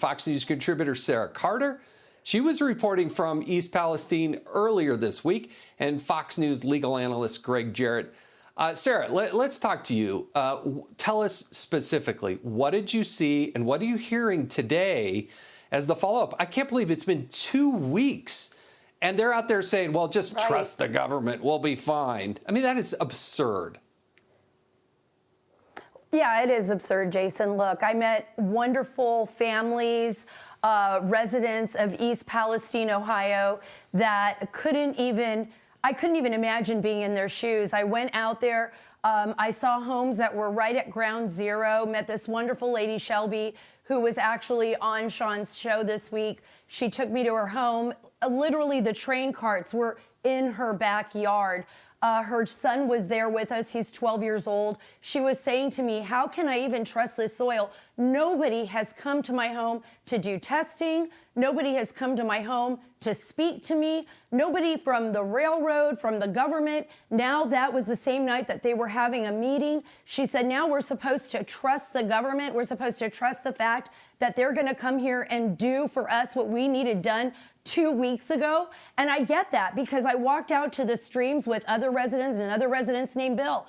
Fox News contributor Sarah Carter. She was reporting from East Palestine earlier this week, and Fox News legal analyst Gregg Jarrett. Sarah, let's talk to you. Tell us specifically, what did you see and what are you hearing today as the follow-up? I can't believe it's been 2 weeks and they're out there saying, well, just trust the government, we'll be fine. I mean, that is absurd. Yeah, it is absurd, Jason. Look, I met wonderful families, residents of East Palestine, Ohio, that I couldn't even imagine being in their shoes. I went out there. I saw homes that were right at ground zero, met this wonderful lady, Shelby, who was actually on Sean's show this week. She took me to her home. Literally, the train carts were in her backyard. Her son was there with us. He's 12 years old. She was saying to me, how can I even trust this soil? Nobody has come to my home to do testing. Nobody has come to my home to speak to me. Nobody from the railroad, from the government. Now, that was the same night that they were having a meeting. She said, now we're supposed to trust the government. We're supposed to trust the fact that they're going to come here and do for us what we needed done 2 weeks ago. And I get that because I walked out to the streams with other residents and another resident named Bill,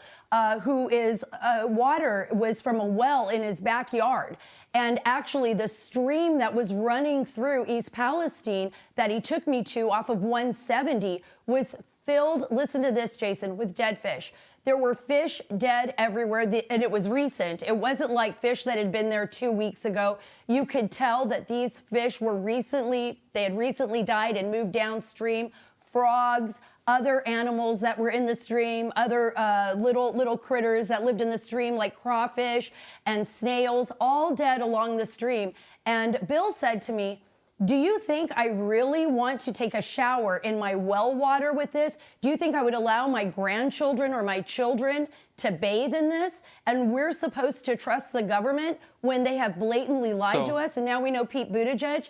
who is water was from a well in his backyard. And actually the stream that was running through East Palestine that he took me to off of 170 was filled, listen to this, Jason, with dead fish. There were fish dead everywhere, and it was recent. It wasn't like fish that had been there 2 weeks ago. You could tell that these fish were they had recently died and moved downstream. Frogs, other animals that were in the stream, other little critters that lived in the stream like crawfish and snails, all dead along the stream. And Bill said to me, do you think I really want to take a shower in my well water with this? Do you think I would allow my grandchildren or my children to bathe in this? And we're supposed to trust the government when they have blatantly lied to us. And now we know Pete Buttigieg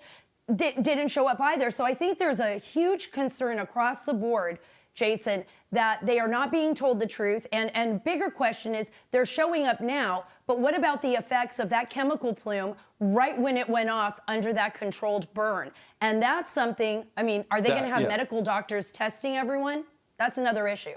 didn't show up either. So I think there's a huge concern across the board, Jason, that they are not being told the truth. And bigger question is they're showing up now, but what about the effects of that chemical plume right when it went off under that controlled burn? And that's something, I mean, are they going to have medical doctors testing everyone? That's another issue.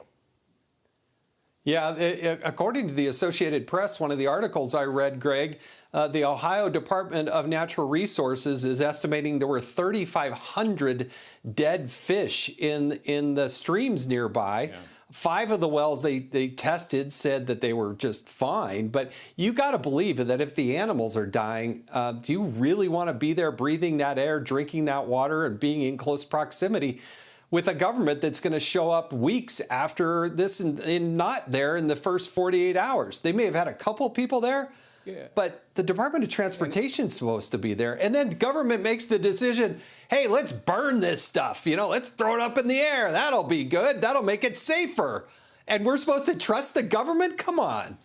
Yeah, according to the Associated Press, one of the articles I read, Greg, the Ohio Department of Natural Resources is estimating there were 3,500 dead fish in the streams nearby. Yeah. 5 of the wells they tested said that they were just fine. But you got to believe that if the animals are dying, do you really want to be there breathing that air, drinking that water, and being in close proximity with a government that's going to show up weeks after this and not there in the first 48 hours? They may have had a couple people there. Yeah. But the Department of Transportation is supposed to be there. And then government makes the decision, hey, let's burn this stuff. You know, let's throw it up in the air. That'll be good. That'll make it safer. And we're supposed to trust the government? Come on.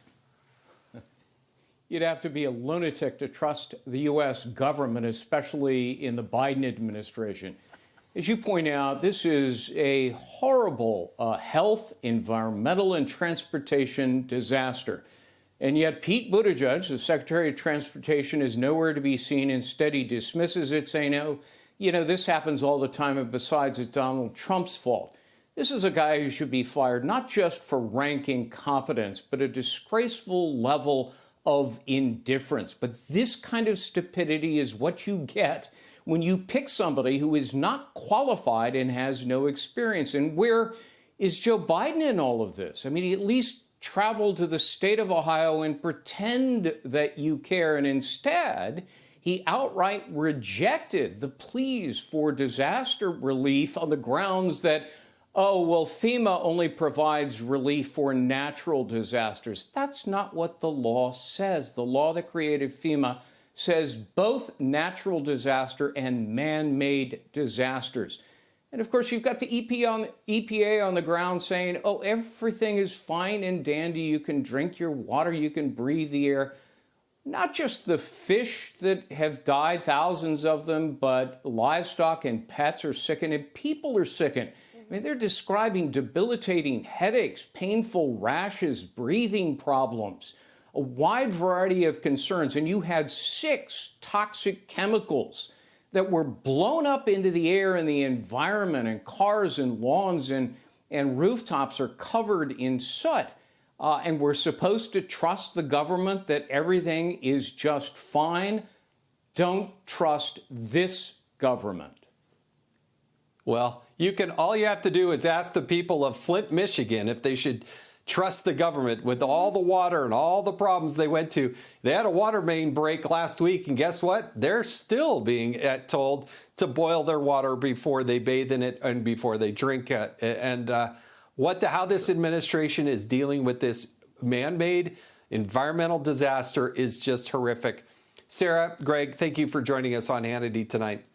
You'd have to be a lunatic to trust the U.S. government, especially in the Biden administration. As you point out, this is a horrible health, environmental, and transportation disaster. And yet Pete Buttigieg, the Secretary of Transportation, is nowhere to be seen. Instead, he dismisses it, saying, oh, you know, this happens all the time, and besides, it's Donald Trump's fault. This is a guy who should be fired, not just for rank incompetence, but a disgraceful level of indifference. But this kind of stupidity is what you get when you pick somebody who is not qualified and has no experience. And where is Joe Biden in all of this? I mean, he at least travel to the state of Ohio and pretend that you care. And instead, he outright rejected the pleas for disaster relief on the grounds that, oh, well, FEMA only provides relief for natural disasters. That's not what the law says. The law that created FEMA says both natural disaster and man-made disasters. And of course, you've got the EPA on the ground saying, oh, everything is fine and dandy. You can drink your water, you can breathe the air. Not just the fish that have died, thousands of them, but livestock and pets are sickened and people are sickened. I mean, they're describing debilitating headaches, painful rashes, breathing problems. a wide variety of concerns, and you had 6 toxic chemicals that were blown up into the air and the environment, and cars and lawns and rooftops are covered in soot. And we're supposed to trust the government that everything is just fine. Don't trust this government. Well, all you have to do is ask the people of Flint, Michigan, if they should trust the government with all the water and all the problems they went to. They had a water main break last week, and guess what? They're still being told to boil their water before they bathe in it and before they drink it. And how this administration is dealing with this man-made environmental disaster is just horrific. Sarah, Greg, thank you for joining us on Hannity tonight.